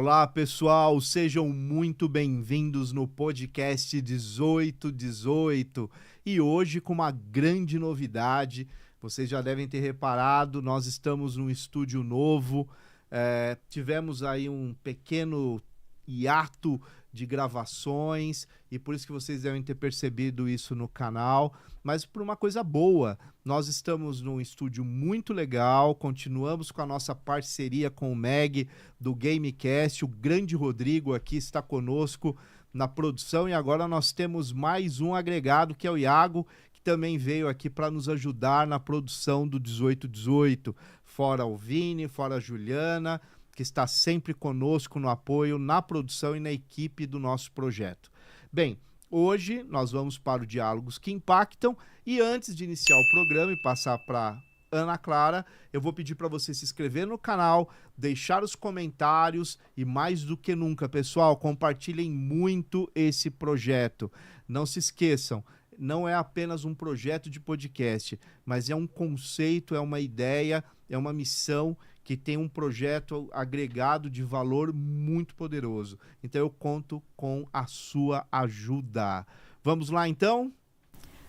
Olá, pessoal, sejam muito bem-vindos no podcast 1818 e hoje com uma grande novidade. Vocês já devem ter reparado, nós estamos num estúdio novo, tivemos aí um pequeno hiato de gravações e por isso que vocês devem ter percebido isso no canal, mas por uma coisa boa. Nós estamos num estúdio muito legal, continuamos com a nossa parceria com o Meg do Gamecast, o grande Rodrigo aqui está conosco na produção e agora nós temos mais um agregado que é o Iago, que também veio aqui para nos ajudar na produção do 1818, fora o Vini, fora a Juliana, que está sempre conosco no apoio, na produção e na equipe do nosso projeto. Bem, hoje nós vamos para o Diálogos que Impactam e antes de iniciar o programa e passar para Ana Clara, eu vou pedir para você se inscrever no canal, deixar os comentários e mais do que nunca, pessoal, compartilhem muito esse projeto. Não se esqueçam, não é apenas um projeto de podcast, mas é um conceito, é uma ideia, é uma missão que tem um projeto agregado de valor muito poderoso. Então eu conto com a sua ajuda. Vamos lá então?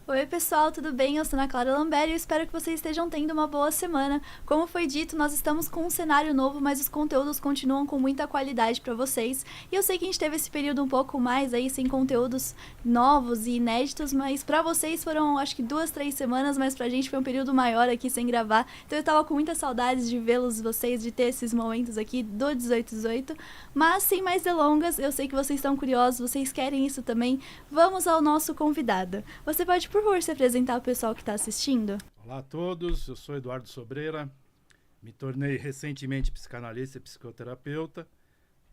Oi pessoal, tudo bem? Eu sou Ana Clara Lambert e eu espero que vocês estejam tendo uma boa semana. Como foi dito, nós estamos com um cenário novo, mas os conteúdos continuam com muita qualidade para vocês. E eu sei que a gente teve esse período um pouco mais aí sem conteúdos novos e inéditos, mas para vocês foram acho que 2, 3 semanas, mas pra gente foi um período maior aqui sem gravar. Então eu tava com muitas saudades de vê-los vocês, de ter esses momentos aqui do 1818. Mas sem mais delongas, eu sei que vocês estão curiosos, vocês querem isso também. Vamos ao nosso convidado. Você pode, por favor, se apresentar ao pessoal que está assistindo? Olá a todos, eu sou Eduardo Sobreira, me tornei recentemente psicanalista e psicoterapeuta,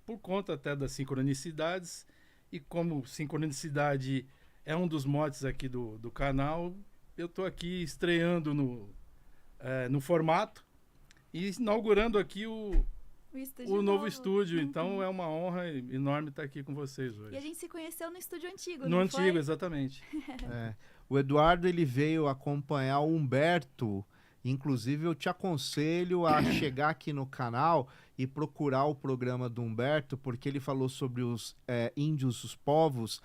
por conta até das sincronicidades, e como sincronicidade é um dos motes aqui do canal, eu estou aqui estreando no formato e inaugurando aqui o novo estúdio, então é uma honra enorme estar aqui com vocês hoje. E a gente se conheceu no estúdio antigo, no antigo, exatamente. O Eduardo ele veio acompanhar o Humberto, inclusive eu te aconselho a chegar aqui no canal e procurar o programa do Humberto, porque ele falou sobre os índios, os povos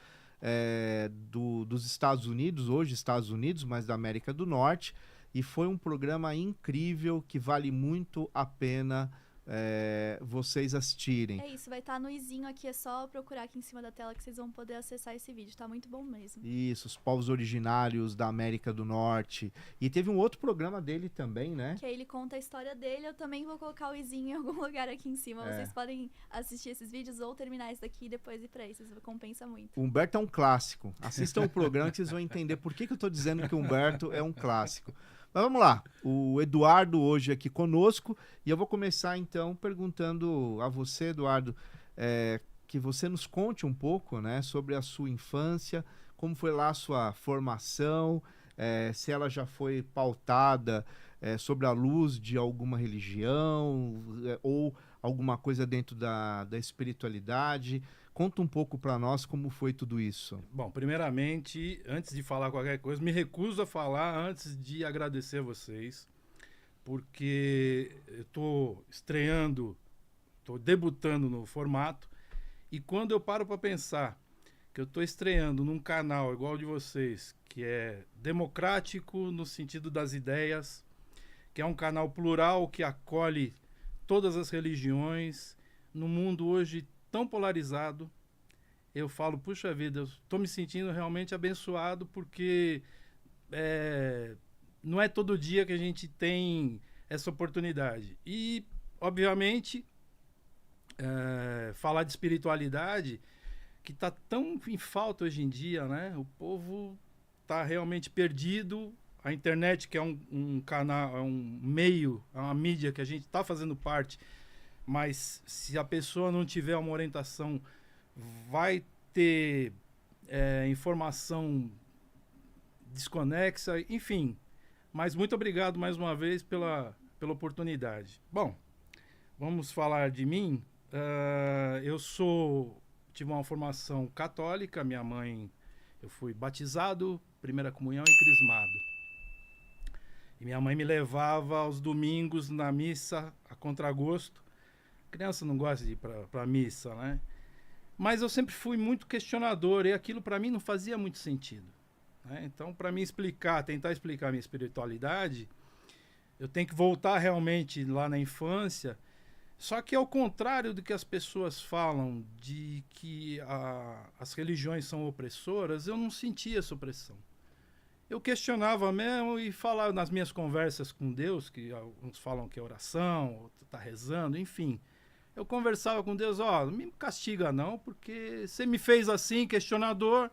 dos Estados Unidos, hoje Estados Unidos, mas da América do Norte, e foi um programa incrível que vale muito a pena vocês assistirem. É isso, vai estar no izinho aqui, é só procurar aqui em cima da tela que vocês vão poder acessar esse vídeo, tá muito bom mesmo. Isso, os povos originários da América do Norte. E teve um outro programa dele também, né? Que aí ele conta a história dele, eu também vou colocar o izinho em algum lugar aqui em cima. Vocês podem assistir esses vídeos ou terminar esse daqui e depois ir pra isso, isso compensa muito. O Humberto é um clássico. Assistam o programa que vocês vão entender por que eu tô dizendo que o Humberto é um clássico. Mas vamos lá, o Eduardo hoje aqui conosco, e eu vou começar então perguntando a você, Eduardo, que você nos conte um pouco, né, sobre a sua infância, como foi lá a sua formação, se ela já foi pautada sobre a luz de alguma religião ou alguma coisa dentro da espiritualidade. Conta um pouco para nós como foi tudo isso. Bom, primeiramente, antes de falar qualquer coisa, me recuso a falar antes de agradecer a vocês, porque eu estou estreando, estou debutando no formato, e quando eu paro para pensar que eu estou estreando num canal igual ao de vocês, que é democrático no sentido das ideias, que é um canal plural que acolhe todas as religiões, no mundo hoje tão polarizado, eu falo, puxa vida, eu estou me sentindo realmente abençoado, porque não é todo dia que a gente tem essa oportunidade. E, obviamente, falar de espiritualidade, que está tão em falta hoje em dia, né? O povo está realmente perdido. A internet, que é um canal, é um meio, é uma mídia que a gente está fazendo parte, mas se a pessoa não tiver uma orientação, vai ter informação desconexa, enfim. Mas muito obrigado mais uma vez pela oportunidade. Bom, vamos falar de mim. Eu tive uma formação católica, minha mãe, eu fui batizado, primeira comunhão e crismado. E minha mãe me levava aos domingos na missa, a contragosto, Criança não gosta de ir para missa, né? Mas eu sempre fui muito questionador e aquilo para mim não fazia muito sentido, né? Então, para mim tentar explicar a minha espiritualidade, eu tenho que voltar realmente lá na infância. Só que ao contrário do que as pessoas falam de que as religiões são opressoras, eu não sentia essa opressão. Eu questionava mesmo e falava nas minhas conversas com Deus, que alguns falam que é oração, outros tá rezando, enfim. Eu conversava com Deus, não me castiga não, porque você me fez assim, questionador,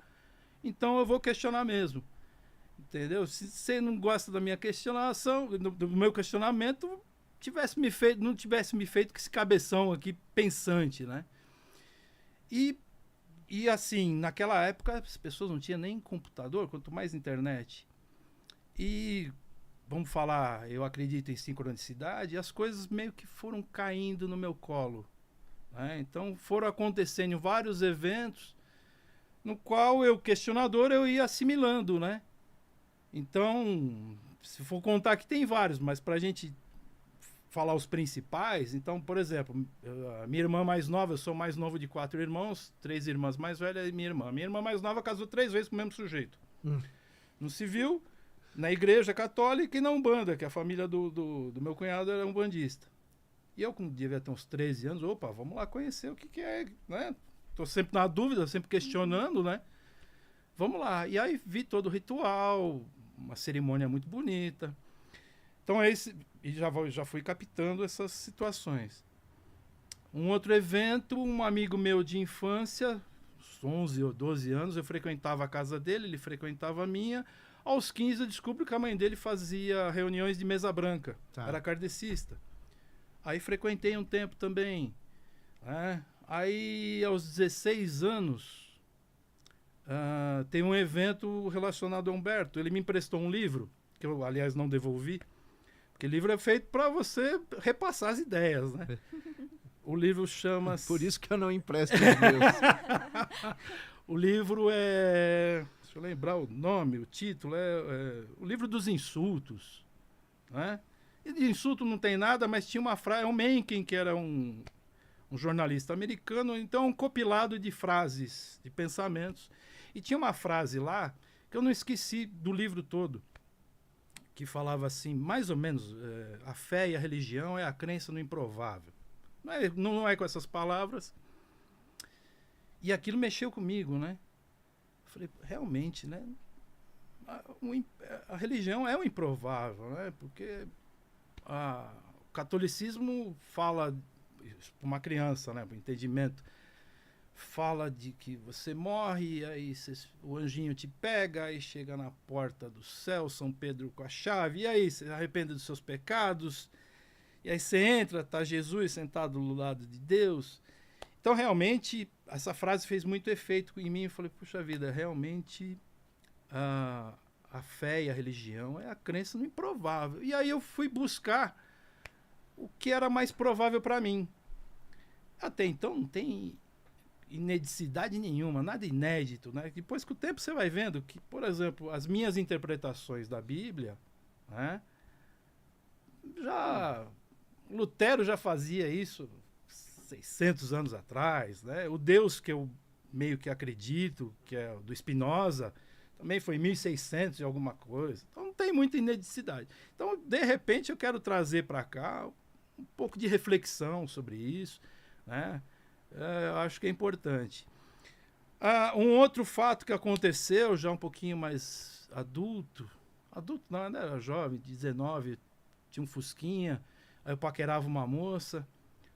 então eu vou questionar mesmo. Entendeu? Se você não gosta da minha questionação, do meu questionamento, não tivesse me feito com esse cabeção aqui pensante, né? E assim, naquela época as pessoas não tinham nem computador, quanto mais internet. E vamos falar, eu acredito em sincronicidade, as coisas meio que foram caindo no meu colo, né? Então foram acontecendo vários eventos no qual eu, questionador, eu ia assimilando, né? Então, se for contar que tem vários, mas para a gente falar os principais, então, por exemplo, a minha irmã mais nova, eu sou mais novo de 4 irmãos, 3 irmãs mais velhas e minha irmã. Minha irmã mais nova casou 3 vezes com o mesmo sujeito. No civil, na igreja católica e na Umbanda, que a família do meu cunhado era umbandista. E eu, como devia ter uns 13 anos, vamos lá conhecer o que é, né? Tô sempre na dúvida, sempre questionando, né? Vamos lá. E aí vi todo o ritual, uma cerimônia muito bonita. Então e já fui captando essas situações. Um outro evento, um amigo meu de infância, 11 ou 12 anos, eu frequentava a casa dele, ele frequentava a minha. Aos 15 eu descubro que a mãe dele fazia reuniões de mesa branca, era kardecista. Aí frequentei um tempo também, né? Aí aos 16 anos, tem um evento relacionado a Humberto. Ele me emprestou um livro, que eu, aliás, não devolvi, porque livro é feito para você repassar as ideias, né? O livro chama-se... Por isso que eu não empresto os meus. O livro é... Deixa eu lembrar o nome, o título. É o livro dos insultos, né? E de insulto não tem nada, mas tinha uma frase... O Mencken, que era um jornalista americano, então um compilado de frases, de pensamentos. E tinha uma frase lá, que eu não esqueci do livro todo, que falava assim, mais ou menos, a fé e a religião é a crença no improvável. Não é com essas palavras. E aquilo mexeu comigo, né? Eu falei, realmente, né? A religião é o improvável, né? Porque o catolicismo fala, para uma criança, né? Para o entendimento, fala de que você morre, aí o anjinho te pega, aí chega na porta do céu, São Pedro com a chave, e aí você arrepende dos seus pecados, e aí você entra, tá Jesus sentado do lado de Deus. Então, realmente, essa frase fez muito efeito em mim. Eu falei, puxa vida, realmente a fé e a religião é a crença no improvável. E aí eu fui buscar o que era mais provável para mim. Até então não tem inedicidade nenhuma, nada inédito, né? Depois com o tempo você vai vendo que, por exemplo, as minhas interpretações da Bíblia, né? Lutero já fazia isso 600 anos atrás, né? O Deus que eu meio que acredito, que é o do Spinoza, também foi em 1600 e alguma coisa. Então não tem muita inedicidade. Então, de repente, eu quero trazer para cá um pouco de reflexão sobre isso, né? Eu acho que é importante. Um outro fato que aconteceu, já um pouquinho mais adulto não, ainda era jovem, 19, tinha um fusquinha, aí eu paquerava uma moça,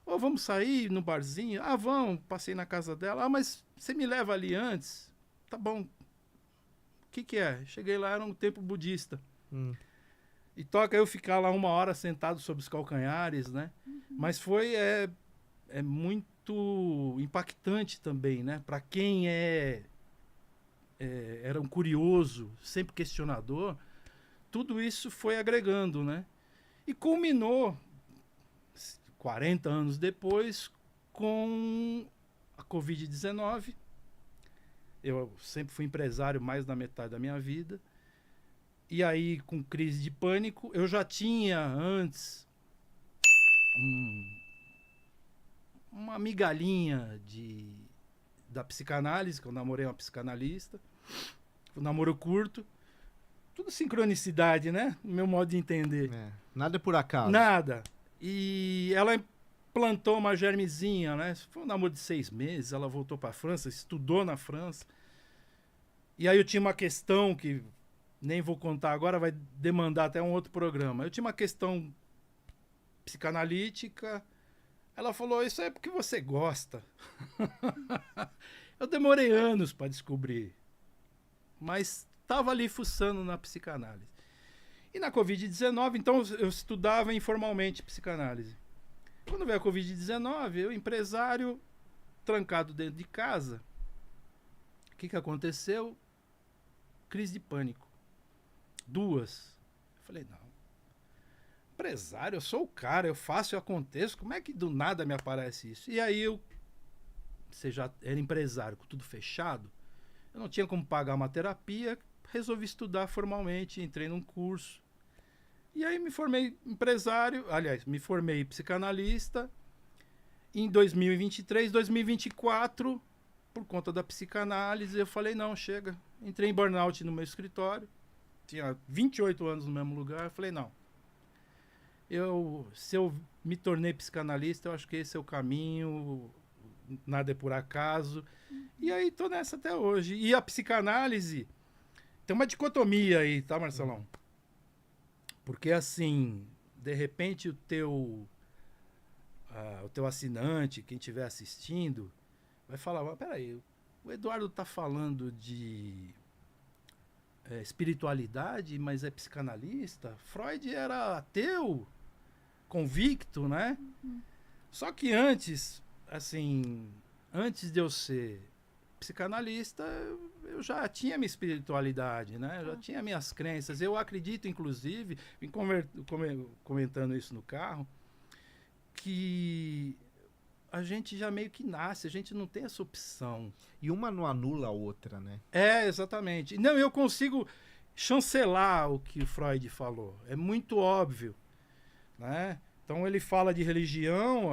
vamos sair no barzinho? Vamos, passei na casa dela, mas você me leva ali antes? Tá bom. O que é? Cheguei lá, era um templo budista. E toca eu ficar lá 1 hora sentado sobre os calcanhares, né? Mas foi muito impactante também, né? Para quem era um curioso, sempre questionador, tudo isso foi agregando, né? E culminou 40 anos depois com a Covid-19. Eu sempre fui empresário mais da metade da minha vida. E aí, com crise de pânico, eu já tinha antes uma migalhinha da psicanálise, que eu namorei uma psicanalista. Um namoro curto. Tudo sincronicidade, né? No meu modo de entender. Nada é por acaso. Nada. E ela plantou uma germezinha, né? Foi um namoro de 6 meses, ela voltou para a França, estudou na França. E aí eu tinha uma questão que nem vou contar agora, vai demandar até um outro programa. Eu tinha uma questão psicanalítica. Ela falou, isso é porque você gosta. Eu demorei anos para descobrir. Mas estava ali fuçando na psicanálise. E na Covid-19, então, eu estudava informalmente psicanálise. Quando veio a Covid-19, eu, empresário, trancado dentro de casa, o que aconteceu? Crise de pânico. 2. Eu falei, não. Empresário, eu sou o cara, eu faço e aconteço. Como é que do nada me aparece isso? E aí você já era empresário com tudo fechado, eu não tinha como pagar uma terapia, resolvi estudar formalmente, entrei num curso. E aí me formei empresário, aliás, me formei psicanalista. Em 2023, 2024, por conta da psicanálise, eu falei, não, chega. Entrei em burnout no meu escritório, tinha 28 anos no mesmo lugar, eu falei, não. Se eu me tornei psicanalista, eu acho que esse é o caminho, nada é por acaso. E aí tô nessa até hoje. E a psicanálise tem uma dicotomia aí, tá, Marcelão? Porque assim, de repente o teu assinante, quem estiver assistindo, vai falar, mas peraí, o Eduardo tá falando de espiritualidade, mas é psicanalista? Freud era ateu, convicto, né? Só que antes de eu ser psicanalista, eu já tinha minha espiritualidade, né? Eu já tinha minhas crenças. Eu acredito, inclusive, comentando isso no carro, que a gente já meio que nasce, a gente não tem essa opção. E uma não anula a outra, né? Exatamente. Não, eu consigo chancelar o que o Freud falou. É muito óbvio, né? Então ele fala de religião,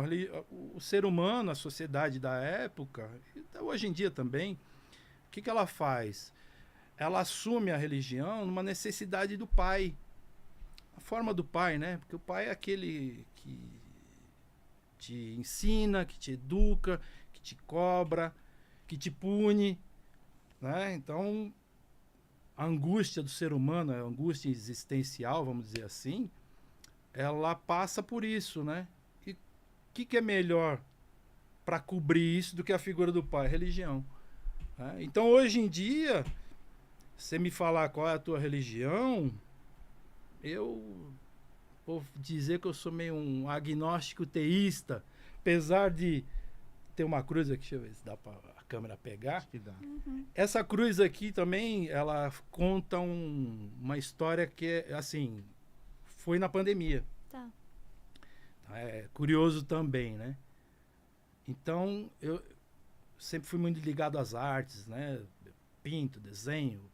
o ser humano, a sociedade da época, hoje em dia também, o que ela faz? Ela assume a religião numa necessidade do pai. A forma do pai, né? Porque o pai é aquele que te ensina, que te educa, que te cobra, que te pune, né? Então, a angústia do ser humano, a angústia existencial, vamos dizer assim, ela passa por isso, né? E o que é melhor para cobrir isso do que a figura do pai? Religião. Né? Então, hoje em dia, você me falar qual é a tua religião, eu vou dizer que eu sou meio um agnóstico teísta, apesar de ter uma cruz aqui, deixa eu ver se dá para a câmera pegar. Acho que dá. Essa cruz aqui também, ela conta uma história que é, assim, foi na pandemia. Tá. É curioso também, né? Então, eu sempre fui muito ligado às artes, né? Pinto, desenho,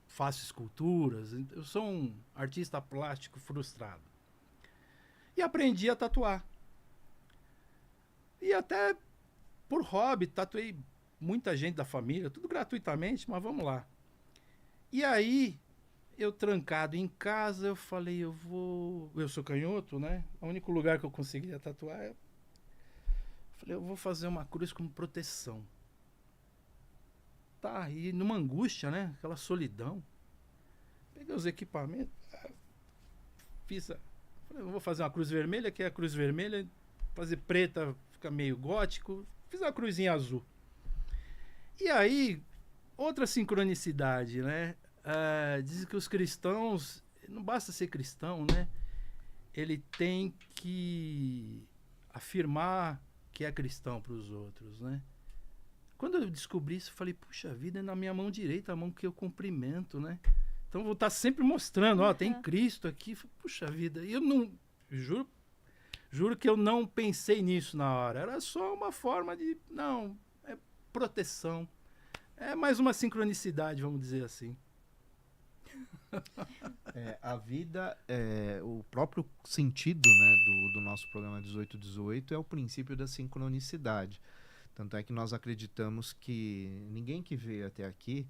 faço esculturas. Eu sou um artista plástico frustrado. E aprendi a tatuar. E até por hobby, tatuei muita gente da família, tudo gratuitamente, mas vamos lá. E aí, eu trancado em casa, eu falei, eu sou canhoto, né? O único lugar que eu conseguia tatuar falei, eu vou fazer uma cruz como proteção. Tá, e numa angústia, né? Aquela solidão. Peguei os equipamentos, falei, eu vou fazer uma cruz vermelha, que é a cruz vermelha, fazer preta, fica meio gótico. Fiz uma cruzinha azul. E aí, outra sincronicidade, né? Dizem que os cristãos, não basta ser cristão, né? Ele tem que afirmar que é cristão para os outros, né? Quando eu descobri isso, eu falei, puxa vida, é na minha mão direita, a mão que eu cumprimento, né? Então eu vou estar sempre mostrando, ó, tem Cristo aqui. Puxa vida, e eu não, juro que eu não pensei nisso na hora. Era só uma forma de, não, é proteção. É mais uma sincronicidade, vamos dizer assim. A vida, o próprio sentido, né, do nosso programa 1818 é o princípio da sincronicidade. Tanto é que nós acreditamos que ninguém que veio até aqui,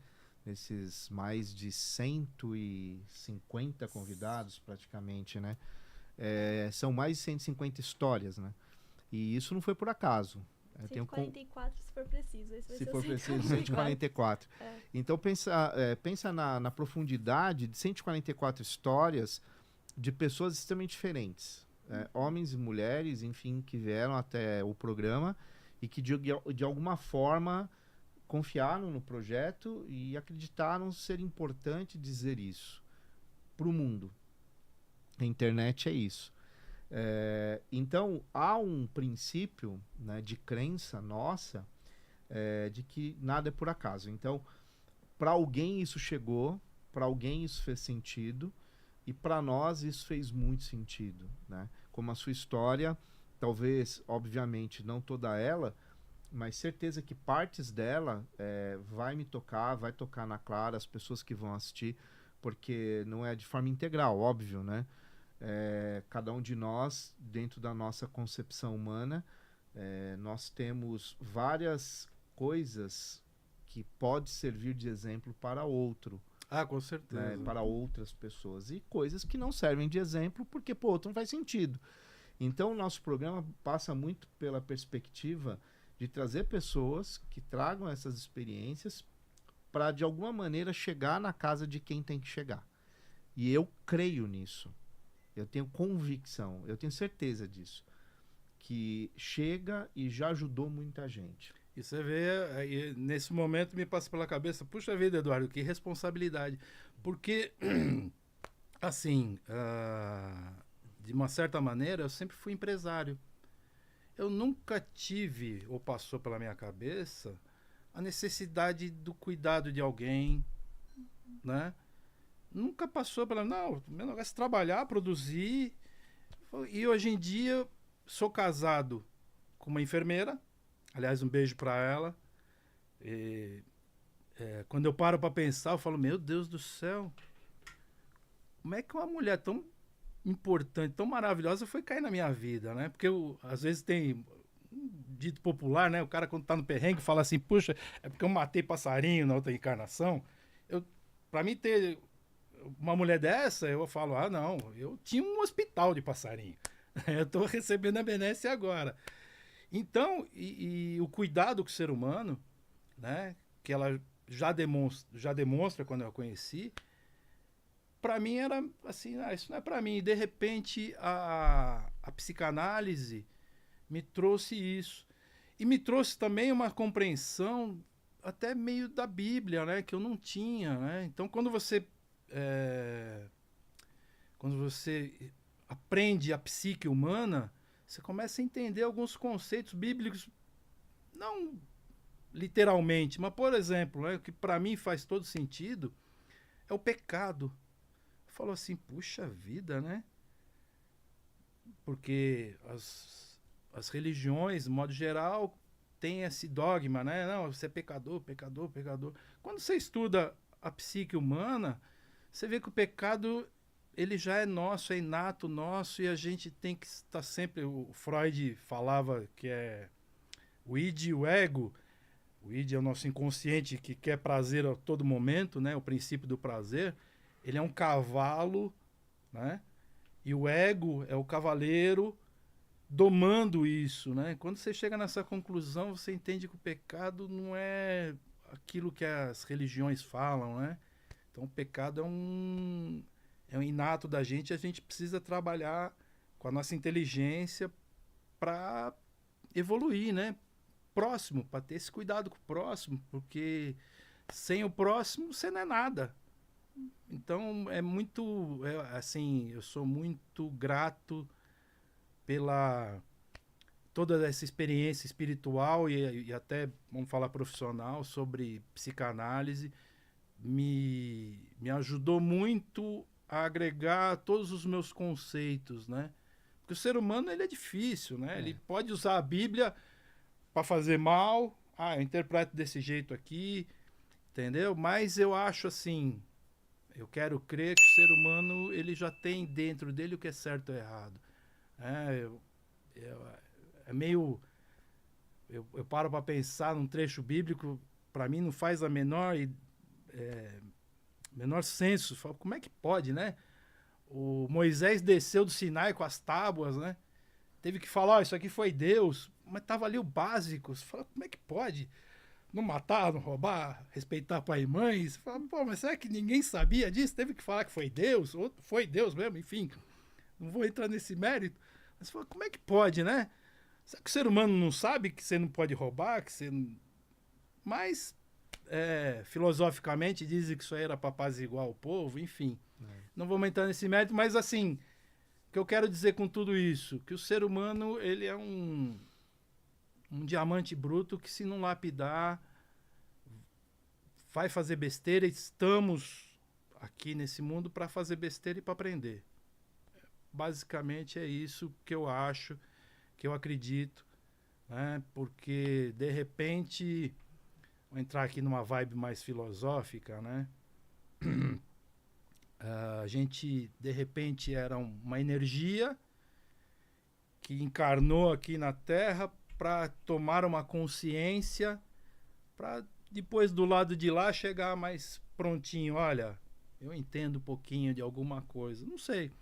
esses mais de 150 convidados praticamente, né, são mais de 150 histórias, né? E isso não foi por acaso. 144 se for preciso. Esse vai Se ser for preciso, 144. 144. Então pensa na profundidade de 144 histórias de pessoas extremamente diferentes. Homens e mulheres, enfim, que vieram até o programa e que de alguma forma confiaram no projeto e acreditaram ser importante dizer isso para o mundo. A internet é isso. Então, há um princípio, né, de crença nossa de que nada é por acaso. Então, para alguém isso chegou, para alguém isso fez sentido, e para nós isso fez muito sentido, né? Como a sua história, talvez, obviamente, não toda ela, mas certeza que partes dela vai me tocar, vai tocar na Clara, as pessoas que vão assistir, porque não é de forma integral, óbvio, né? Cada um de nós, dentro da nossa concepção humana, nós temos várias coisas que pode servir de exemplo para outro. Com certeza. Para outras pessoas. E coisas que não servem de exemplo porque para o outro não faz sentido. Então, o nosso programa passa muito pela perspectiva de trazer pessoas que tragam essas experiências para, de alguma maneira, chegar na casa de quem tem que chegar. E eu creio nisso. Eu tenho convicção, eu tenho certeza disso. Que chega e já ajudou muita gente. E você vê, nesse momento me passa pela cabeça, puxa vida, Eduardo, que responsabilidade. Porque, assim, de uma certa maneira, eu sempre fui empresário. Eu nunca tive, ou passou pela minha cabeça, a necessidade do cuidado de alguém, né? Nunca passou pela... Não, meu negócio é trabalhar, produzir. E hoje em dia, sou casado com uma enfermeira. Aliás, um beijo para ela. Quando eu paro para pensar, eu falo, meu Deus do céu, como é que uma mulher tão importante, tão maravilhosa foi cair na minha vida, né? Porque às vezes tem um dito popular, né? O cara quando tá no perrengue fala assim, puxa, é porque eu matei passarinho na outra encarnação. Para mim ter uma mulher dessa, eu falo, não, eu tinha um hospital de passarinho. Eu tô recebendo a benesse agora. Então, e o cuidado com o ser humano, né, que ela já demonstra quando eu a conheci, para mim era assim, isso não é para mim. E de repente, a psicanálise me trouxe isso. E me trouxe também uma compreensão até meio da Bíblia, né, que eu não tinha, né? Então, quando você aprende a psique humana, você começa a entender alguns conceitos bíblicos, não literalmente, mas, por exemplo, né, o que para mim faz todo sentido é o pecado. Eu falo assim, puxa vida, né? Porque as religiões, de modo geral, têm esse dogma, né? Não, você é pecador, pecador, pecador. Quando você estuda a psique humana, você vê que o pecado ele já é nosso, é inato nosso, e a gente tem que estar sempre... O Freud falava que é o id e o ego. O id é o nosso inconsciente que quer prazer a todo momento, né? O princípio do prazer. Ele é um cavalo, né? E o ego é o cavaleiro domando isso, né? Quando você chega nessa conclusão, você entende que o pecado não é aquilo que as religiões falam, né? Então, o pecado é um inato da gente, a gente precisa trabalhar com a nossa inteligência para evoluir, né? Próximo, para ter esse cuidado com o próximo, porque sem o próximo você não é nada. Então, assim, eu sou muito grato pela toda essa experiência espiritual e até, vamos falar, profissional sobre psicanálise. Me ajudou muito a agregar todos os meus conceitos, né? Porque o ser humano, ele é difícil, né? Ele pode usar a Bíblia para fazer mal. Eu interpreto desse jeito aqui, entendeu? Mas eu acho assim, Eu quero crer que o ser humano ele já tem dentro dele o que é certo ou errado. É meio... Eu paro para pensar num trecho bíblico, para mim não faz a menor senso. Falo, como é que pode, né? O Moisés desceu do Sinai com as tábuas, né? Teve que falar, isso aqui foi Deus, mas tava ali o básico. Você fala, como é que pode? Não matar, não roubar, respeitar pai e mãe. Você fala, pô, mas será que ninguém sabia disso? Teve que falar que foi Deus, ou foi Deus mesmo, enfim. Não vou entrar nesse mérito. Mas você fala, como é que pode, né? Será que o ser humano não sabe que você não pode roubar, que você não... Mas, filosoficamente, dizem que isso aí era para apaziguar o povo, enfim. Não vamos entrar nesse mérito, mas assim, o que eu quero dizer com tudo isso? Que o ser humano, ele é um diamante bruto que, se não lapidar, vai fazer besteira. Estamos aqui nesse mundo para fazer besteira e para aprender. Basicamente é isso que eu acho, que eu acredito, né? Porque, de repente, vou entrar aqui numa vibe mais filosófica, né? A gente, de repente, era uma energia que encarnou aqui na Terra para tomar uma consciência, para depois, do lado de lá, chegar mais prontinho. Olha, eu entendo um pouquinho de alguma coisa. Não sei.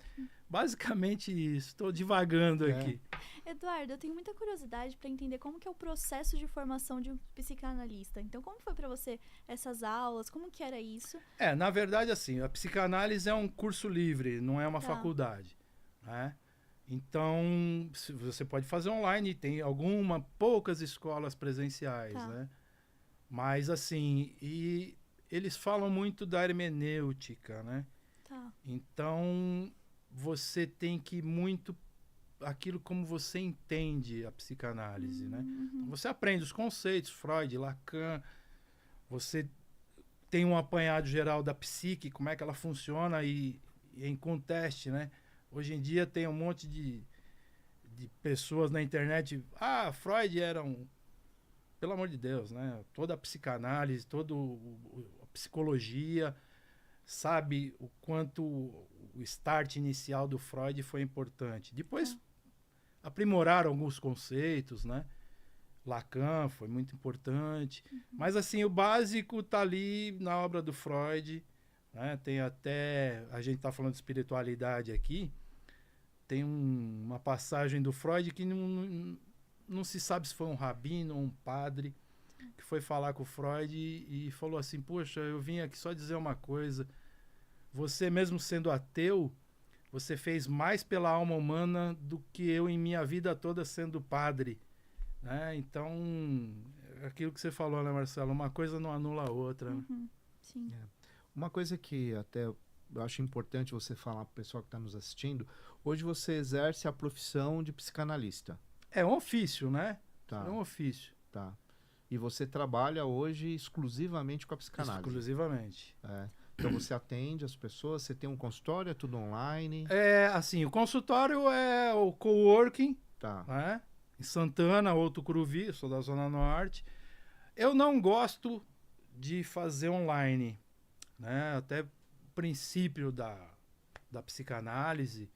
Basicamente isso. Estou divagando aqui. Eduardo, eu tenho muita curiosidade para entender como que é o processo de formação de um psicanalista. Então, como foi para você essas aulas? Como que era isso? Na verdade, assim, a psicanálise é um curso livre, não é uma faculdade, né? Então, você pode fazer online, tem poucas escolas presenciais, né? Mas, assim, e eles falam muito da hermenêutica, né? Então, você tem que ir muito aquilo como você entende a psicanálise, né? Então, você aprende os conceitos, Freud, Lacan, você tem um apanhado geral da psique, como é que ela funciona e em conteste, né? Hoje em dia tem um monte de pessoas na internet, Freud era pelo amor de Deus, né? Toda a psicanálise, toda a psicologia sabe o quanto o start inicial do Freud foi importante. Depois aprimoraram alguns conceitos, né? Lacan foi muito importante. Mas, assim, o básico tá ali na obra do Freud, né? Tem até... A gente tá falando de espiritualidade aqui. Tem uma passagem do Freud que não se sabe se foi um rabino ou um padre que foi falar com o Freud e falou assim, poxa, eu vim aqui só dizer uma coisa. Você, mesmo sendo ateu, você fez mais pela alma humana do que eu em minha vida toda sendo padre, né? Então, aquilo que você falou, né, Marcelo? Uma coisa não anula a outra. Né? Sim. Uma coisa que até eu acho importante você falar para o pessoal que está nos assistindo, hoje você exerce a profissão de psicanalista. É um ofício, né? Tá. É um ofício. Tá. E você trabalha hoje exclusivamente com a psicanálise? Exclusivamente. Então você atende as pessoas, você tem um consultório, é tudo online? Assim, o consultório é o coworking, Tá. né? Em Santana ou Tucuruvi, eu sou da Zona Norte. Eu não gosto de fazer online, né? Até o princípio da psicanálise,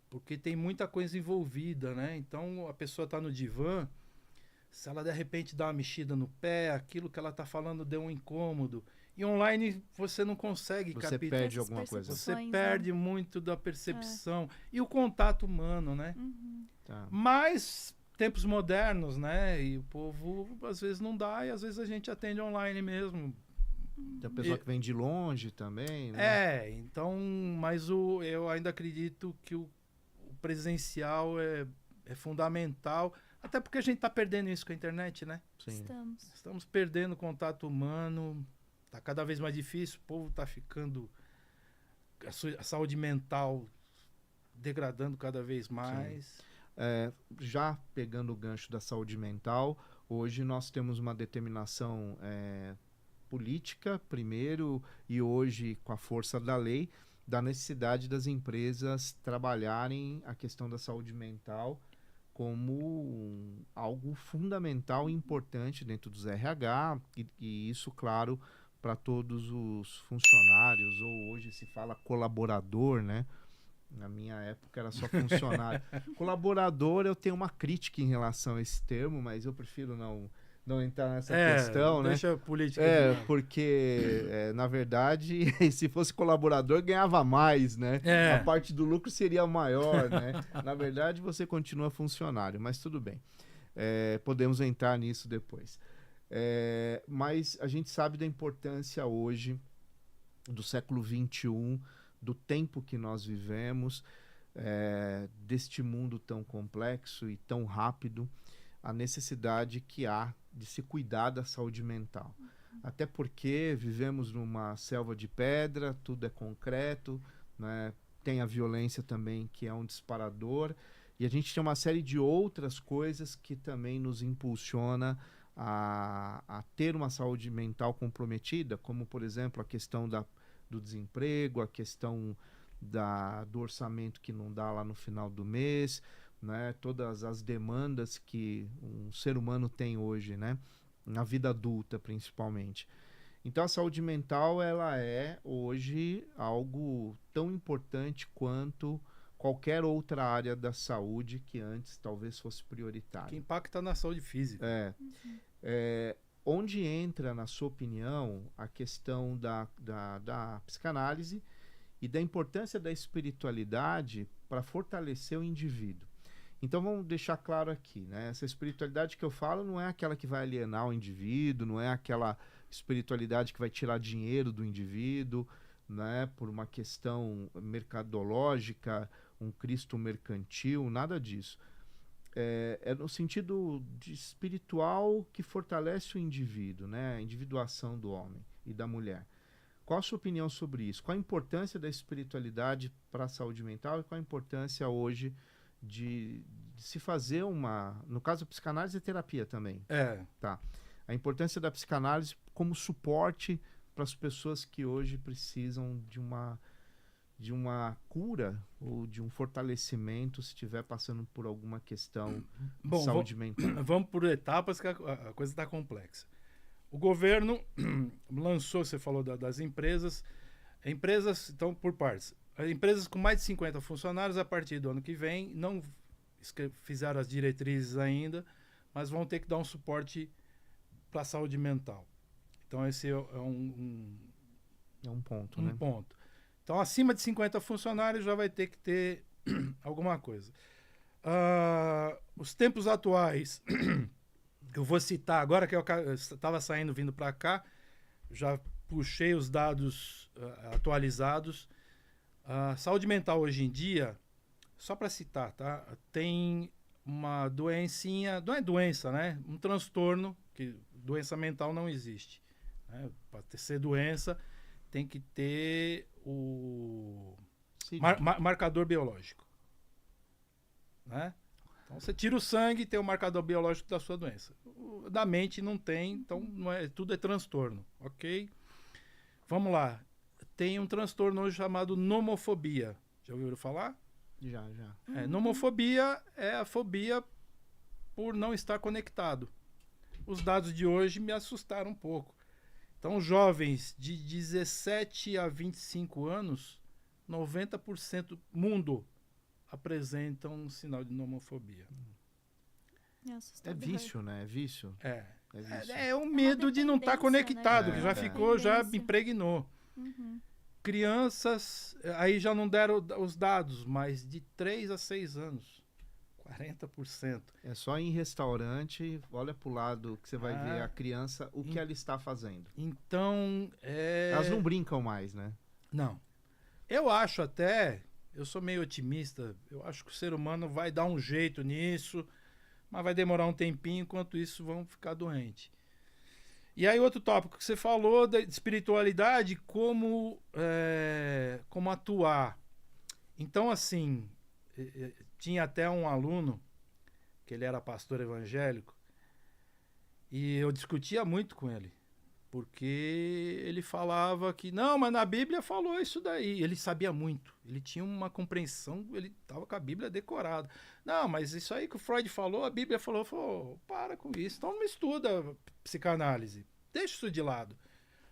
porque tem muita coisa envolvida, né? Então a pessoa está no divã, se ela de repente dá uma mexida no pé, aquilo que ela está falando deu um incômodo. E online você não consegue Você captar. perde alguma coisa. Você perde muito da percepção. E o contato humano, né? Tá. Mas tempos modernos, né? E o povo às vezes não dá e às vezes a gente atende online mesmo. Tem a pessoa que vem de longe também, né? Então, mas eu ainda acredito que o presencial é fundamental, até porque a gente está perdendo isso com a internet, né? Sim. Estamos perdendo o contato humano, tá cada vez mais difícil, o povo tá ficando, a saúde mental degradando cada vez mais. Já pegando o gancho da saúde mental, hoje nós temos uma determinação política, primeiro, e hoje com a força da lei, da necessidade das empresas trabalharem a questão da saúde mental como algo fundamental e importante dentro dos RH, e isso, claro, para todos os funcionários, ou hoje se fala colaborador, né? Na minha época era só funcionário. Colaborador, eu tenho uma crítica em relação a esse termo, mas eu prefiro não entrar nessa questão, né? Deixa a política. Porque, na verdade, se fosse colaborador, ganhava mais, né? A parte do lucro seria maior, né? Na verdade, você continua funcionário, mas tudo bem. Podemos entrar nisso depois. Mas a gente sabe da importância hoje do século XXI, do tempo que nós vivemos, deste mundo tão complexo e tão rápido, a necessidade que há de se cuidar da saúde mental. Até porque vivemos numa selva de pedra, tudo é concreto, né? Tem a violência também, que é um disparador, e a gente tem uma série de outras coisas que também nos impulsiona a ter uma saúde mental comprometida, como, por exemplo, a questão do desemprego, a questão do orçamento que não dá lá no final do mês, né? Todas as demandas que um ser humano tem hoje, né? Na vida adulta, principalmente. Então, a saúde mental, ela é hoje algo tão importante quanto qualquer outra área da saúde que antes talvez fosse prioritária. Que impacta na saúde física. Onde entra, na sua opinião, a questão da psicanálise e da importância da espiritualidade para fortalecer o indivíduo? Então vamos deixar claro aqui, né? Essa espiritualidade que eu falo não é aquela que vai alienar o indivíduo, não é aquela espiritualidade que vai tirar dinheiro do indivíduo, né? Por uma questão mercadológica, um Cristo mercantil, nada disso. É no sentido de espiritual que fortalece o indivíduo, né? A individuação do homem e da mulher. Qual a sua opinião sobre isso? Qual a importância da espiritualidade para a saúde mental e qual a importância hoje de se fazer no caso, a psicanálise é terapia também. Tá. A importância da psicanálise como suporte para as pessoas que hoje precisam de uma cura ou de um fortalecimento se estiver passando por alguma questão de saúde mental. Vamos por etapas que a coisa está complexa. O governo lançou, você falou das empresas. Empresas, então, por partes. Empresas com mais de 50 funcionários, a partir do ano que vem, não fizeram as diretrizes ainda, mas vão ter que dar um suporte para a saúde mental. Então, esse é um ponto, né? Ponto. Então, acima de 50 funcionários já vai ter que ter alguma coisa. Os tempos atuais, eu vou citar agora, que eu estava saindo, vindo para cá, já puxei os dados atualizados. A saúde mental hoje em dia, só para citar, tá? Tem uma doencinha, não é doença, né? Um transtorno, que doença mental não existe, né? Para ser doença, tem que ter o marcador biológico, né? Então você tira o sangue e tem o marcador biológico da sua doença. Da mente não tem, então tudo é transtorno, ok? Vamos lá. Tem um transtorno hoje chamado nomofobia. Já ouviram falar? Já. Nomofobia é a fobia por não estar conectado. Os dados de hoje me assustaram um pouco. Então, jovens de 17 a 25 anos, 90% do mundo apresentam um sinal de nomofobia. É vício, né? É vício. É o medo de não estar conectado, né? Que já ficou, já me impregnou. Crianças, aí já não deram os dados, mas de 3 a 6 anos, 40%. É só em restaurante, olha pro lado que você vai ver a criança, o que ela está fazendo. Então, elas não brincam mais, né? Não. Eu acho até, eu sou meio otimista, eu acho que o ser humano vai dar um jeito nisso, mas vai demorar um tempinho, enquanto isso vão ficar doentes. E aí outro tópico que você falou de espiritualidade, como atuar. Então, assim, tinha até um aluno, que ele era pastor evangélico, e eu discutia muito com ele, porque ele falava que, não, mas na Bíblia falou isso daí. Ele sabia muito, ele tinha uma compreensão, ele estava com a Bíblia decorada. Não, mas isso aí que o Freud falou, a Bíblia falou, para com isso, então não estuda psicanálise, deixa isso de lado.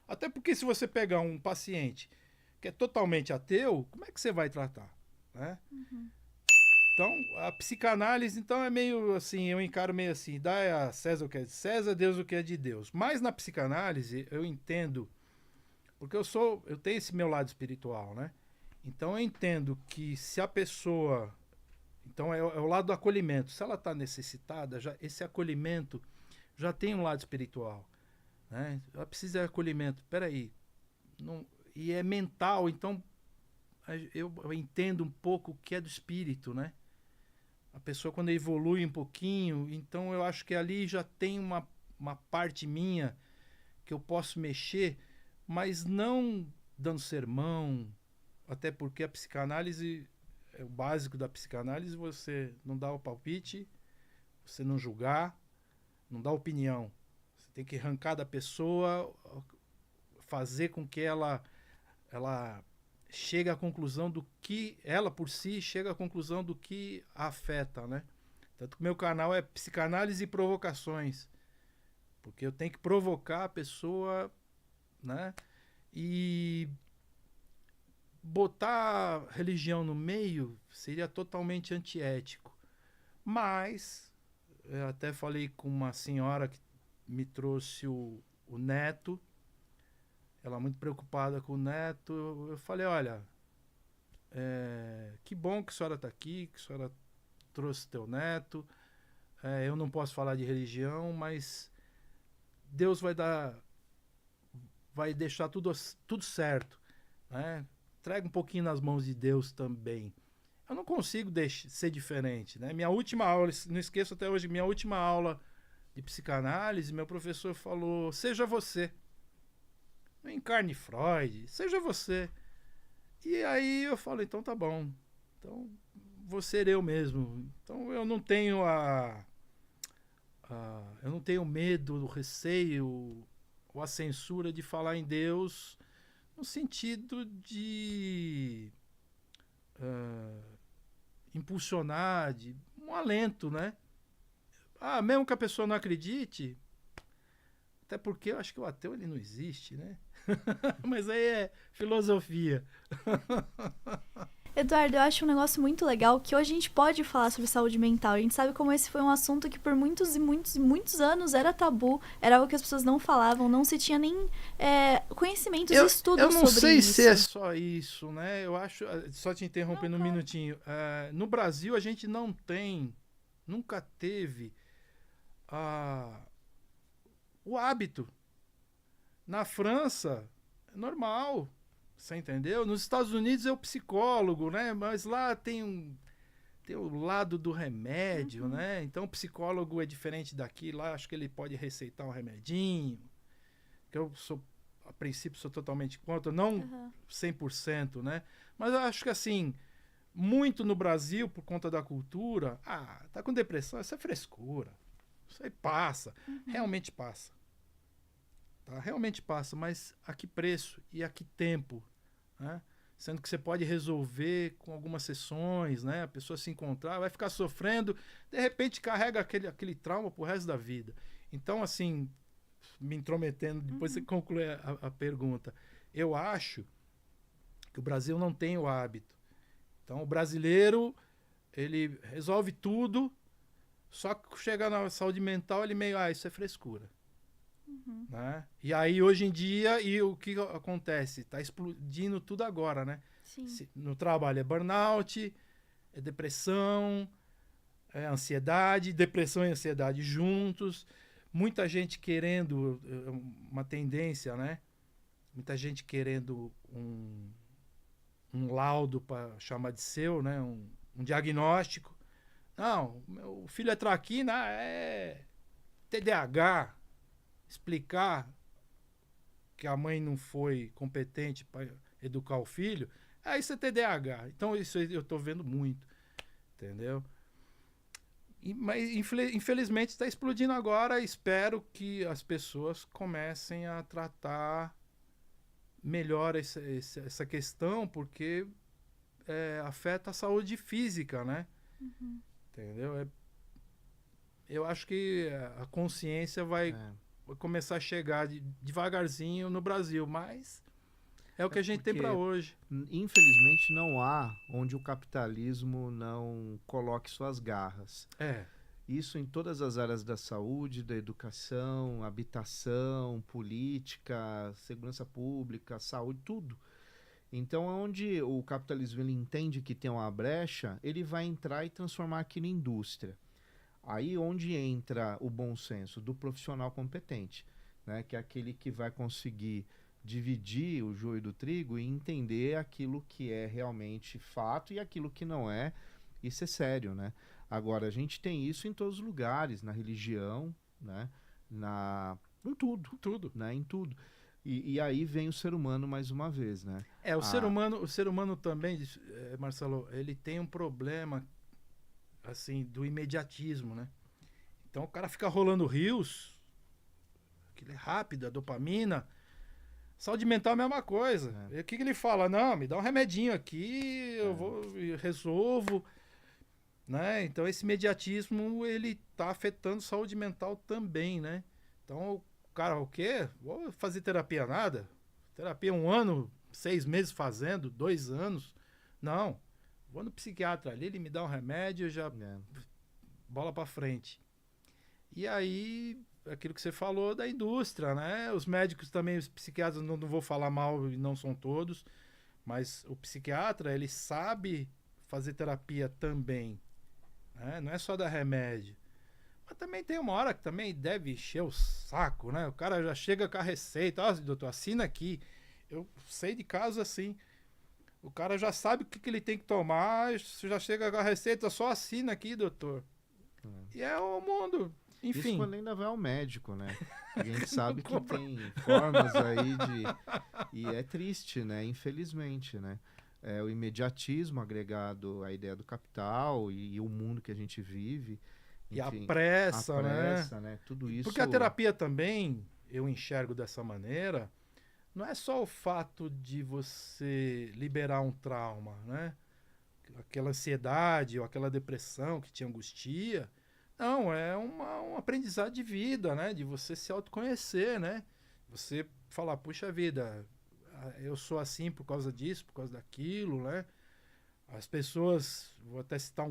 Até porque se você pegar um paciente que é totalmente ateu, como é que você vai tratar, né? Então, a psicanálise, então, é meio assim, eu encaro meio assim, dá a César o que é de César, Deus o que é de Deus. Mas na psicanálise, eu entendo, porque eu tenho esse meu lado espiritual, né? Então, eu entendo que se a pessoa... Então, é o lado do acolhimento. Se ela está necessitada, esse acolhimento já tem um lado espiritual, né? Ela precisa de acolhimento. Peraí, não, e é mental, então eu entendo um pouco o que é do espírito, né? A pessoa quando evolui um pouquinho, então eu acho que ali já tem uma parte minha que eu posso mexer, mas não dando sermão, até porque a psicanálise, o básico da psicanálise, você não dá o palpite, você não julgar, não dá opinião. Você tem que arrancar da pessoa, fazer com que ela chega à conclusão do que ela por si chega à conclusão do que a afeta, né? Tanto que o meu canal é Psicanálise e Provocações, porque eu tenho que provocar a pessoa, né? E botar religião no meio seria totalmente antiético. Mas eu até falei com uma senhora que me trouxe o neto. Ela muito preocupada com o neto. Eu falei, olha, que bom que a senhora está aqui, que a senhora trouxe teu neto. Eu não posso falar de religião, mas Deus vai deixar tudo certo, né? Entrega um pouquinho nas mãos de Deus também. Eu não consigo ser diferente, né? Minha última aula, não esqueço até hoje, minha última aula de psicanálise, meu professor falou, seja você. Não encarne Freud, seja você. E aí eu falei, então tá bom. Então vou ser eu mesmo. Então eu não tenho eu não tenho medo, o receio ou a censura de falar em Deus no sentido de impulsionar, de um alento, né? Mesmo que a pessoa não acredite, até porque eu acho que o ateu ele não existe, né? Mas aí é filosofia. Eduardo, eu acho um negócio muito legal que hoje a gente pode falar sobre saúde mental. A gente sabe como esse foi um assunto que por muitos e muitos e muitos anos era tabu, era algo que as pessoas não falavam, não se tinha nem conhecimentos e estudos sobre isso. Eu não sei se é só isso, né? Eu acho, só te interrompendo um minutinho, no Brasil a gente não tem, nunca teve o hábito. Na França, é normal, você entendeu? Nos Estados Unidos é o psicólogo, né? Mas lá tem o lado do remédio, né? Então o psicólogo é diferente daqui. Lá acho que ele pode receitar um remedinho. Que eu a princípio, sou totalmente contra. Não 100%, né? Mas eu acho que assim, muito no Brasil, por conta da cultura, tá com depressão, isso é frescura. Isso aí passa. Realmente passa. Tá? Realmente passa, mas a que preço e a que tempo, né? Sendo que você pode resolver com algumas sessões, né? A pessoa se encontrar, vai ficar sofrendo, de repente carrega aquele trauma pro resto da vida. Então, assim, me intrometendo, depois você conclui a pergunta. Eu acho que o Brasil não tem o hábito. Então, o brasileiro, ele resolve tudo, só que chega na saúde mental, ele meio, isso é frescura. Né? E aí, hoje em dia, o que acontece? Está explodindo tudo agora, né? No trabalho é burnout, é depressão, é ansiedade, depressão e ansiedade juntos. Muita gente querendo uma tendência, né? Muita gente querendo um laudo para chamar de seu, né? Um diagnóstico. Não, meu filho é traquina, é TDAH. Explicar que a mãe não foi competente para educar o filho, isso é TDAH. Então, isso eu estou vendo muito, entendeu? Mas, infelizmente, está explodindo agora. Espero que as pessoas comecem a tratar melhor essa questão, porque afeta a saúde física, né? Entendeu? Eu acho que a consciência vai começar a chegar devagarzinho no Brasil, mas é o que a gente tem para hoje. Infelizmente não há onde o capitalismo não coloque suas garras. Isso em todas as áreas da saúde, da educação, habitação, política, segurança pública, saúde, tudo. Então, onde o capitalismo ele entende que tem uma brecha, ele vai entrar e transformar aquilo em indústria. Aí onde entra o bom senso do profissional competente, né? Que é aquele que vai conseguir dividir o joio do trigo e entender aquilo que é realmente fato e aquilo que não é, isso é sério, né? Agora, a gente tem isso em todos os lugares, na religião, né? Em tudo, né? Em tudo. E aí vem o ser humano mais uma vez, né? O ser humano também, Marcelo, ele tem um problema, assim, do imediatismo, né? Então o cara fica rolando rios, aquilo é rápido, a dopamina. Saúde mental é a mesma coisa. E o que ele fala? Não, me dá um remedinho aqui, eu resolvo. Né? Então esse imediatismo, ele tá afetando saúde mental também, né? Então o cara, o quê? Vou fazer terapia nada? Terapia 1 ano, 6 meses fazendo, 2 anos. Não. Vou no psiquiatra ali, ele me dá um remédio, já bola para frente. E aí, aquilo que você falou da indústria, né? Os médicos também, os psiquiatras, não vou falar mal, não são todos, mas o psiquiatra, ele sabe fazer terapia também, né? Não é só dar remédio. Mas também tem uma hora que também deve encher o saco, né? O cara já chega com a receita, doutor, assina aqui. Eu sei de casos assim. O cara já sabe o que ele tem que tomar, já chega com a receita, só assina aqui, doutor. E é o mundo. Enfim. Isso quando ainda vai ao médico, né? A gente sabe que tem formas aí de... E é triste, né? Infelizmente, né? O imediatismo agregado à ideia do capital e o mundo que a gente vive. Enfim, e a pressa, né? Tudo isso... Porque a terapia também, eu enxergo dessa maneira, não é só o fato de você liberar um trauma, né? Aquela ansiedade ou aquela depressão que te angustia. Não, é um aprendizado de vida, né? De você se autoconhecer, né? Você falar, puxa vida, eu sou assim por causa disso, por causa daquilo, né? As pessoas, vou até citar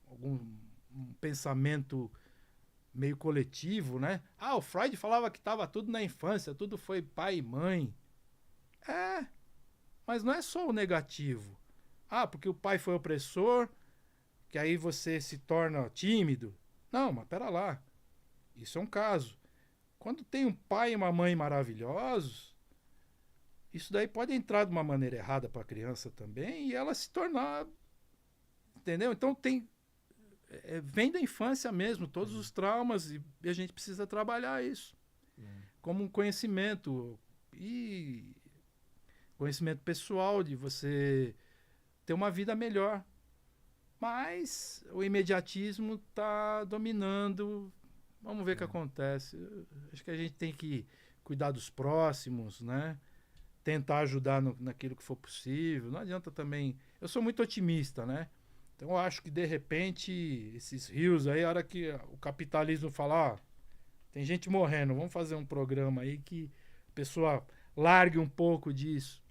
algum pensamento meio coletivo, né? O Freud falava que estava tudo na infância, tudo foi pai e mãe. Mas não é só o negativo. Porque o pai foi opressor, que aí você se torna tímido. Não, mas pera lá. Isso é um caso. Quando tem um pai e uma mãe maravilhosos, isso daí pode entrar de uma maneira errada para a criança também e ela se tornar... Entendeu? Então vem da infância mesmo, todos os traumas, e a gente precisa trabalhar isso como um conhecimento. E conhecimento pessoal, de você ter uma vida melhor. Mas o imediatismo está dominando. Vamos ver o que acontece. Acho que a gente tem que cuidar dos próximos, né? Tentar ajudar naquilo que for possível. Não adianta também... Eu sou muito otimista, né? Então eu acho que, de repente, esses rios aí, a hora que o capitalismo falar, tem gente morrendo, vamos fazer um programa aí que a pessoa largue um pouco disso.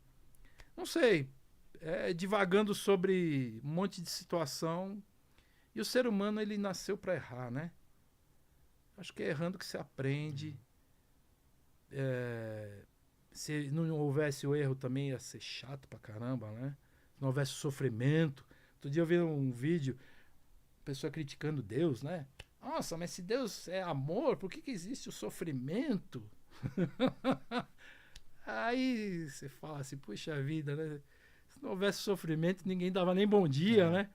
Não sei. Divagando sobre um monte de situação. E o ser humano, ele nasceu para errar, né? Acho que é errando que se aprende. Se não houvesse o erro também ia ser chato pra caramba, né? Se não houvesse sofrimento. Outro dia eu vi um vídeo, a pessoa criticando Deus, né? Nossa, mas se Deus é amor, por que existe o sofrimento? Aí você fala assim, puxa vida, né? Se não houvesse sofrimento, ninguém dava nem bom dia, né?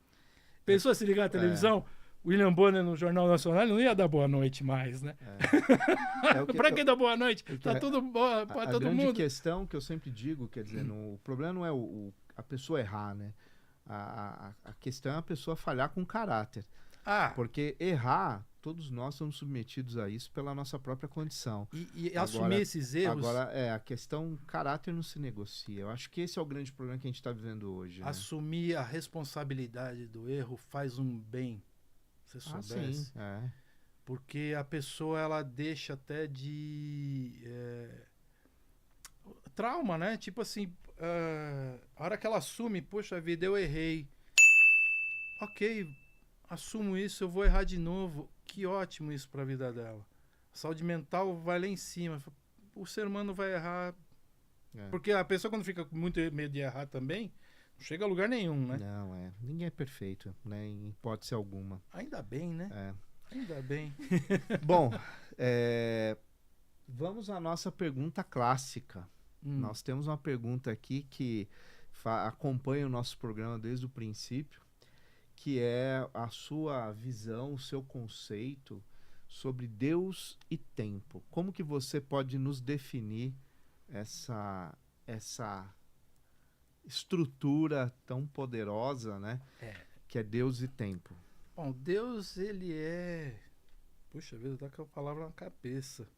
Pensou se ligar a televisão? William Bonner no Jornal Nacional não ia dar boa noite mais, né? Pra que dar boa noite? Tá tudo bom pra todo mundo. A grande questão que eu sempre digo, quer dizer, o problema não é a pessoa errar, né? A questão é a pessoa falhar com caráter. Porque errar, todos nós somos submetidos a isso pela nossa própria condição. E assumir esses erros... Agora, a questão caráter não se negocia. Eu acho que esse é o grande problema que a gente está vivendo hoje. Assumir a responsabilidade do erro faz um bem, se soubesse. Sim, Porque a pessoa, ela deixa até de... trauma, né? Tipo assim, a hora que ela assume, poxa vida, eu errei. Ok, assumo isso, eu vou errar de novo. Que ótimo isso para a vida dela. A saúde mental vai lá em cima. O ser humano vai errar. Porque a pessoa, quando fica com muito medo de errar também, não chega a lugar nenhum, né? Não, ninguém é perfeito, né? Em hipótese alguma. Ainda bem, né? Ainda bem. Bom, vamos à nossa pergunta clássica. Nós temos uma pergunta aqui que acompanha o nosso programa desde o princípio, que é a sua visão, o seu conceito sobre Deus e tempo. Como que você pode nos definir essa estrutura tão poderosa, né? Que é Deus e tempo? Bom, Deus, ele é... Puxa vida, tá com a palavra na cabeça.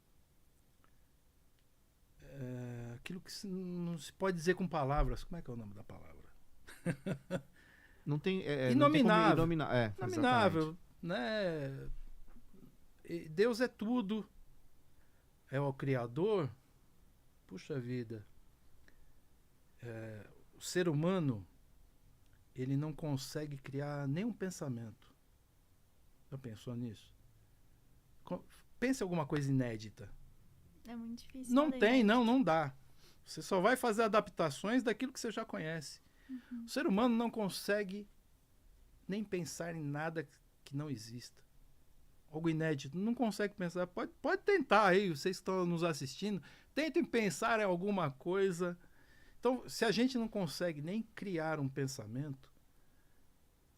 Aquilo que não se pode dizer com palavras. Como é que é o nome da palavra? Não tem... inominável. Não tem como inominável, né? Deus é tudo. É o Criador. Puxa vida. O ser humano, ele não consegue criar nenhum pensamento. Já pensou nisso? Pense em alguma coisa inédita. É muito difícil. Não tem, não dá. Você só vai fazer adaptações daquilo que você já conhece. O ser humano não consegue nem pensar em nada que não exista. Algo inédito. Não consegue pensar. Pode tentar aí, vocês que estão nos assistindo. Tentem pensar em alguma coisa. Então, se a gente não consegue nem criar um pensamento,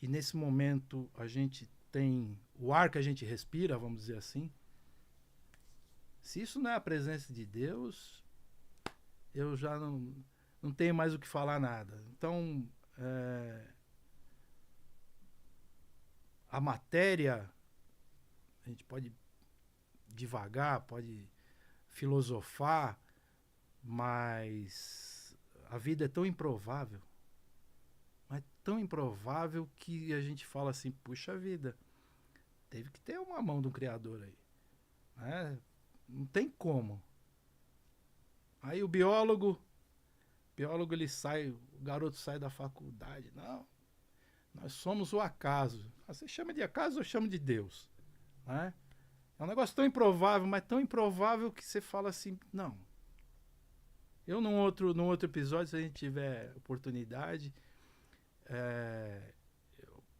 e nesse momento a gente tem o ar que a gente respira, vamos dizer assim, se isso não é a presença de Deus, eu já não tenho mais o que falar nada. Então, a matéria, a gente pode divagar, pode filosofar, mas a vida é tão improvável, mas tão improvável que a gente fala assim, puxa vida, teve que ter uma mão do Criador aí, né? Não tem como. Aí o biólogo ele sai, o garoto sai da faculdade, não, nós somos o acaso. Você chama de acaso ou chama de Deus? Né? É um negócio tão improvável, mas tão improvável que você fala assim, não. Eu num outro episódio, se a gente tiver oportunidade,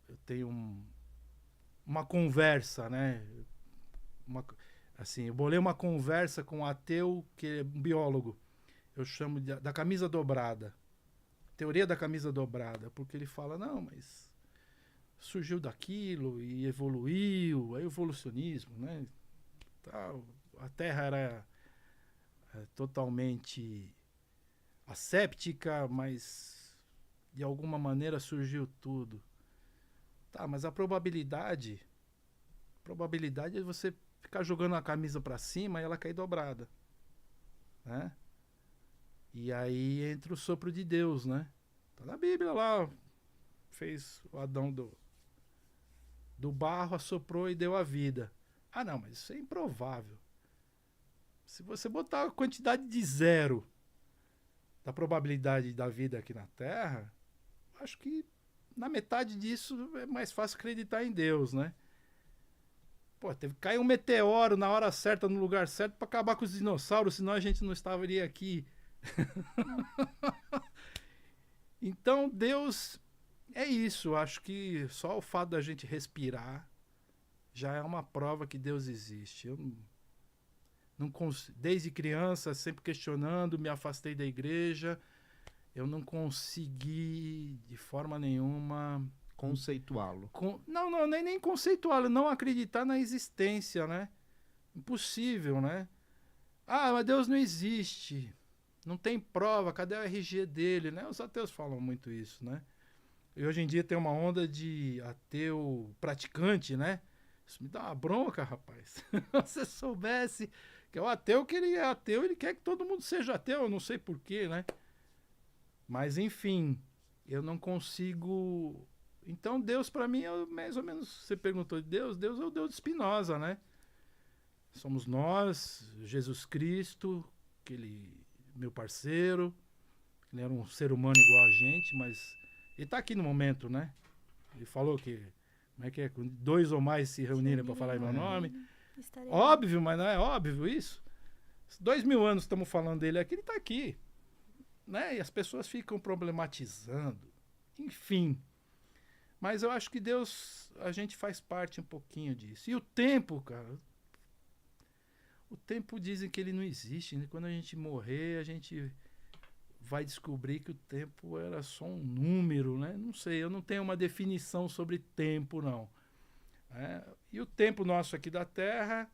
eu tenho uma conversa, né? Assim, eu bolei uma conversa com um ateu, que é um biólogo. Eu chamo da camisa dobrada. Teoria da camisa dobrada. Porque ele fala, não, mas surgiu daquilo e evoluiu. É evolucionismo, né? A Terra era totalmente asséptica, mas de alguma maneira surgiu tudo. Tá, mas a probabilidade é você ficar jogando a camisa para cima e ela cair dobrada, né? E aí entra o sopro de Deus, né? Tá na Bíblia lá, fez o Adão do barro, assoprou e deu a vida. Ah, não, mas isso é improvável. Se você botar a quantidade de zero da probabilidade da vida aqui na Terra, acho que na metade disso é mais fácil acreditar em Deus, né? Pô, teve que cair um meteoro na hora certa, no lugar certo, para acabar com os dinossauros, senão a gente não estaria aqui. Então, Deus é isso. Acho que só o fato da gente respirar já é uma prova que Deus existe. Eu desde criança, sempre questionando, me afastei da igreja. Eu não consegui, de forma nenhuma... conceituá-lo. Não, nem conceituá-lo, não acreditar na existência, né? Impossível, né? Ah, mas Deus não existe. Não tem prova, cadê o RG dele, né? Os ateus falam muito isso, né? E hoje em dia tem uma onda de ateu praticante, né? Isso me dá uma bronca, rapaz. Se você soubesse que é o ateu, que ele é ateu, ele quer que todo mundo seja ateu, eu não sei porquê, né? Mas, enfim, eu não consigo... Então, Deus, para mim, é mais ou menos... Você perguntou de Deus? Deus é o Deus de Spinoza, né? Somos nós, Jesus Cristo, meu parceiro. Ele era um ser humano igual a gente, mas ele está aqui no momento, né? Ele falou que, como é que é? Com 2 ou mais se reunirem para falar em meu nome. Estarei. Óbvio, mas não é óbvio isso? 2000 anos estamos falando dele aqui, ele está aqui. Né? E as pessoas ficam problematizando. Enfim. Mas eu acho que Deus, a gente faz parte um pouquinho disso. E o tempo, cara, o tempo dizem que ele não existe, né? Quando a gente morrer, a gente vai descobrir que o tempo era só um número, né? Não sei, eu não tenho uma definição sobre tempo, não. E o tempo nosso aqui da Terra,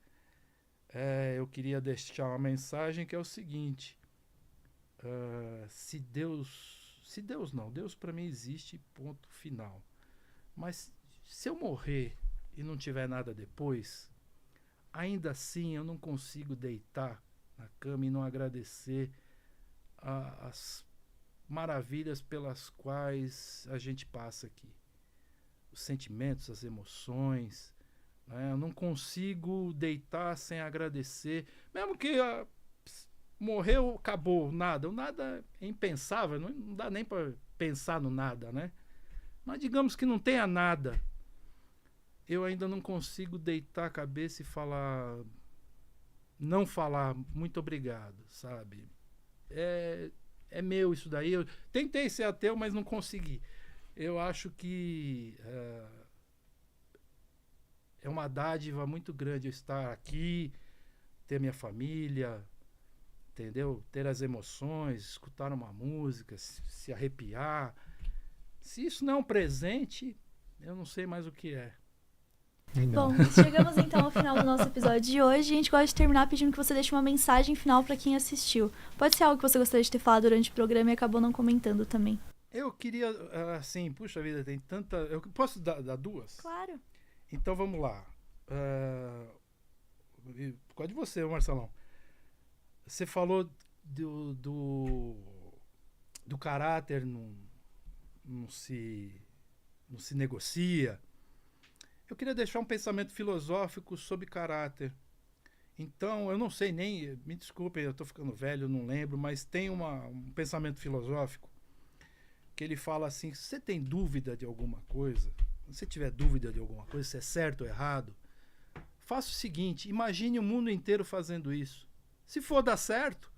eu queria deixar uma mensagem que é o seguinte: se Deus não, Deus para mim existe, ponto final. Mas se eu morrer e não tiver nada depois, ainda assim eu não consigo deitar na cama e não agradecer as maravilhas pelas quais a gente passa aqui. Os sentimentos, as emoções. Né? Eu não consigo deitar sem agradecer. Mesmo que morreu, acabou, nada. O nada é impensável, não dá nem para pensar no nada, né? Mas digamos que não tenha nada. Eu ainda não consigo deitar a cabeça e falar... Não falar muito obrigado, sabe? É meu isso daí. Eu tentei ser ateu, mas não consegui. Eu acho que é uma dádiva muito grande eu estar aqui, ter minha família, entendeu? Ter as emoções, escutar uma música, se arrepiar. Se isso não é um presente, eu não sei mais o que é. Bom, chegamos então ao final do nosso episódio de hoje. A gente gosta de terminar pedindo que você deixe uma mensagem final para quem assistiu. Pode ser algo que você gostaria de ter falado durante o programa e acabou não comentando também. Eu queria, assim, puxa vida, tem tanta... Eu posso dar 2? Claro. Então vamos lá. Por causa de você, Marcelão. Você falou do caráter, não se negocia. Eu queria deixar um pensamento filosófico sobre caráter. Então, eu não sei nem... Me desculpem, eu estou ficando velho, não lembro, mas tem um pensamento filosófico que ele fala assim, se você tem dúvida de alguma coisa, se você tiver dúvida de alguma coisa, se é certo ou errado, faça o seguinte, imagine o mundo inteiro fazendo isso. Se for dar certo,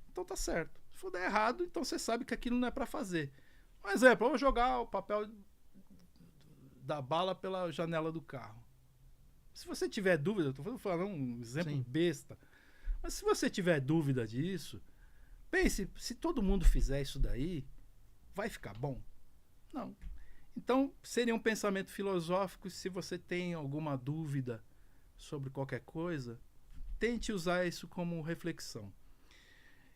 então tá certo. Se for dar errado, então você sabe que aquilo não é para fazer. Um exemplo, eu vou jogar o papel da bala pela janela do carro. Se você tiver dúvida, estou falando um exemplo Sim. besta, mas se você tiver dúvida disso, pense, se todo mundo fizer isso daí, vai ficar bom? Não. Então, seria um pensamento filosófico. Se você tem alguma dúvida sobre qualquer coisa, tente usar isso como reflexão.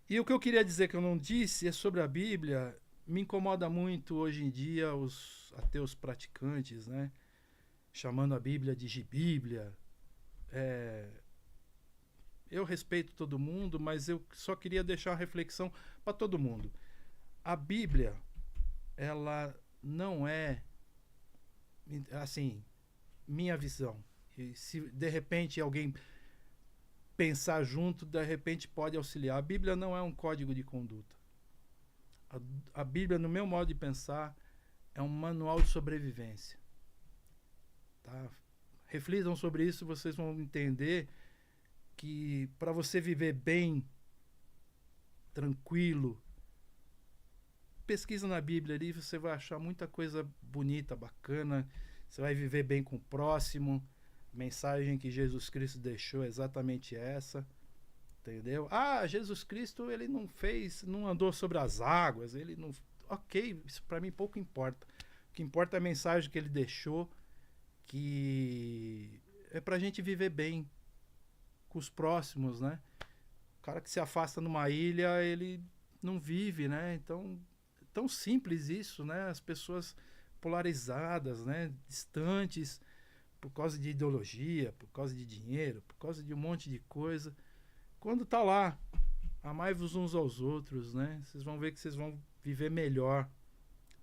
E o que eu queria dizer que eu não disse é sobre a Bíblia. Me incomoda muito hoje em dia os ateus praticantes, né? Chamando a Bíblia de gibíblia. Eu respeito todo mundo, mas eu só queria deixar uma reflexão para todo mundo. A Bíblia, ela não é, assim, minha visão. E se de repente alguém pensar junto, de repente pode auxiliar. A Bíblia não é um código de conduta. A Bíblia, no meu modo de pensar, é um manual de sobrevivência. Tá? Reflitam sobre isso, vocês vão entender que para você viver bem, tranquilo, pesquisa na Bíblia ali, você vai achar muita coisa bonita, bacana, você vai viver bem com o próximo. A mensagem que Jesus Cristo deixou é exatamente essa. Entendeu? Jesus Cristo, ele não andou sobre as águas, ele não... Ok, isso para mim pouco importa. O que importa é a mensagem que ele deixou, que é pra gente viver bem com os próximos, né? O cara que se afasta numa ilha, ele não vive, né? Então, é tão simples isso, né? As pessoas polarizadas, né? Distantes, por causa de ideologia, por causa de dinheiro, por causa de um monte de coisa. Quando tá lá, amai-vos uns aos outros, né? Vocês vão ver que vocês vão viver melhor.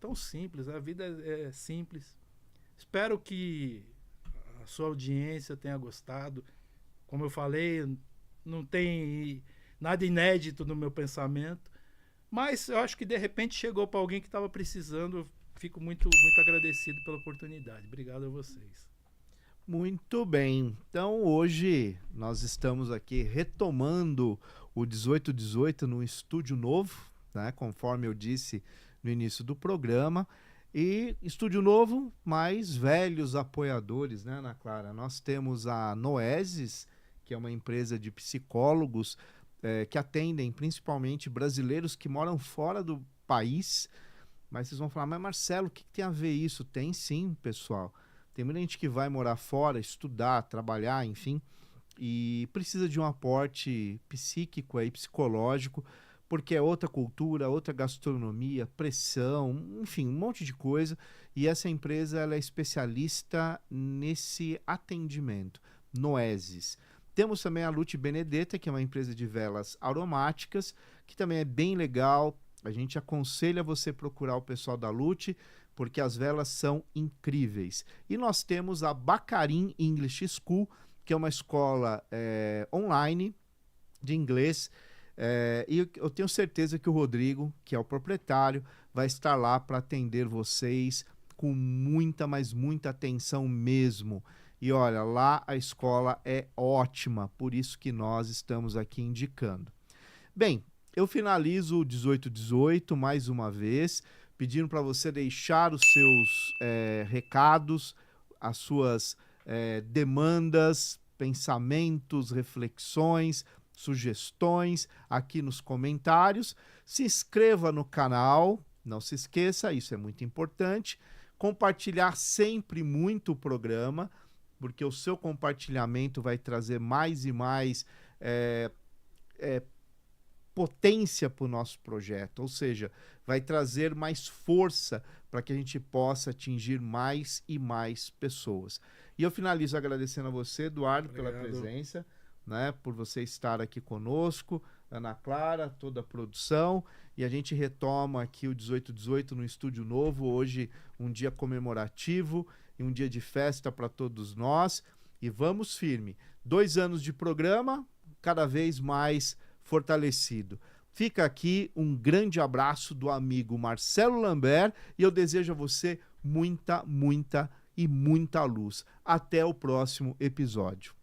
Tão simples, a vida é simples. Espero que a sua audiência tenha gostado. Como eu falei, não tem nada inédito no meu pensamento, mas eu acho que de repente chegou para alguém que estava precisando. Eu fico muito, muito agradecido pela oportunidade. Obrigado a vocês. Muito bem. Então, hoje nós estamos aqui retomando o 1818 num estúdio novo, né? Conforme eu disse no início do programa. E estúdio novo, mais velhos apoiadores, né, Ana Clara? Nós temos a Noesis, que é uma empresa de psicólogos que atendem principalmente brasileiros que moram fora do país. Mas vocês vão falar, mas Marcelo, o que tem a ver isso? Tem sim, pessoal. Tem muita gente que vai morar fora, estudar, trabalhar, enfim, e precisa de um aporte psíquico aí, psicológico, porque é outra cultura, outra gastronomia, pressão, enfim, um monte de coisa. E essa empresa ela é especialista nesse atendimento, Noesis. Temos também a Lute Benedetta, que é uma empresa de velas aromáticas, que também é bem legal. A gente aconselha você procurar o pessoal da Lute, porque as velas são incríveis. E nós temos a Bacarin English School, que é uma escola online de inglês. E eu tenho certeza que o Rodrigo, que é o proprietário, vai estar lá para atender vocês com muita, mas muita atenção mesmo. E olha, lá a escola é ótima, por isso que nós estamos aqui indicando. Bem, eu finalizo o 1818 mais uma vez, pedindo para você deixar os seus recados, as suas demandas, pensamentos, reflexões, sugestões aqui nos comentários. Se inscreva no canal, não se esqueça, isso é muito importante. Compartilhar sempre muito o programa, porque o seu compartilhamento vai trazer mais e mais potência para o nosso projeto, ou seja, vai trazer mais força para que a gente possa atingir mais e mais pessoas. E eu finalizo agradecendo a você, Eduardo, pela presença, né, por você estar aqui conosco, Ana Clara, toda a produção, e a gente retoma aqui o 1818 no estúdio novo, hoje um dia comemorativo e um dia de festa para todos nós, e vamos firme. 2 anos de programa, cada vez mais fortalecido. Fica aqui um grande abraço do amigo Marcelo Lambert e eu desejo a você muita, muita e muita luz. Até o próximo episódio.